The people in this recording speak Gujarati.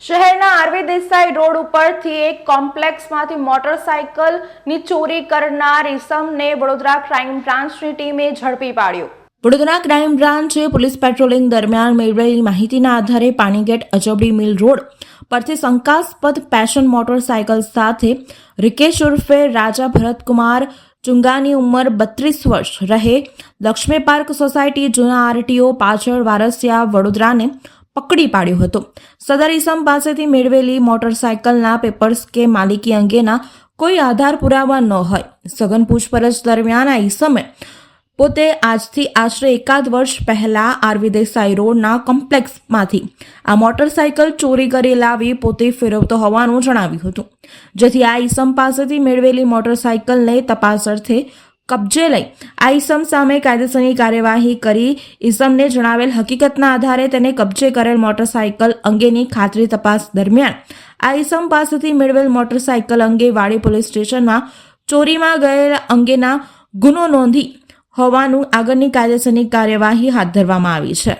શહેરના આરવી દેસાઈ રોડ ઉપરથી એક કોમ્પ્લેક્સમાંથી મોટરસાયકલની ચોરી કરનાર ઇસમને વડોદરા ક્રાઇમ બ્રાન્ચની ટીમે ઝડપી પાડ્યો। વડોદરા ક્રાઇમ બ્રાન્ચે પોલીસ પેટ્રોલિંગ દરમિયાન મેળવેલી માહિતીના આધારે પાણીગેટ અજબડી મિલ રોડ પરથી શંકાસ્પદ પેશન મોટરસાયકલ સાથે રિકેશ ઉર્ફે રાજા ભરતકુમાર ચુંગાની ઉંમર 32 વર્ષ રહે લક્ષ્મી પાર્ક સોસાયટી જૂના આરટીઓ પાછળ વારસિયા વડોદરાને પકડી પાડ્યો હતો। સદર ઇસમ પાસેથી મેળવેલી મોટરસાયકલના પેપર્સ કે માલિકી અંગેના કોઈ આધાર પુરાવા ન હોય। સઘન પૂછપરછ દરમિયાન આ ઇસમે પોતે આજથી આશરે 1 વર્ષ પહેલા આરવી દેસાઈ રોડના કોમ્પ્લેક્સમાંથી આ મોટરસાયકલ ચોરી કરી લાવી પોતે ફેરવતો હોવાનું જણાવ્યું હતું, જેથી આ ઇસમ પાસેથી મેળવેલી મોટરસાયકલને તપાસ અર્થે કબજે લઈ આ ઇસમ સામે કાયદેસરની કાર્યવાહી કરી ઇસમને જણાવેલ હકીકતના આધારે તેને કબજે કરેલ મોટરસાયકલ અંગેની ખાતરી તપાસ દરમિયાન આ ઇસમ પાસેથી મેળવેલ મોટરસાયકલ અંગે વાડી પોલીસ સ્ટેશનમાં ચોરીમાં ગયેલ અંગેના ગુનો નોંધી હોવાનું આગળની કાયદેસરની કાર્યવાહી હાથ ધરવામાં આવી છે।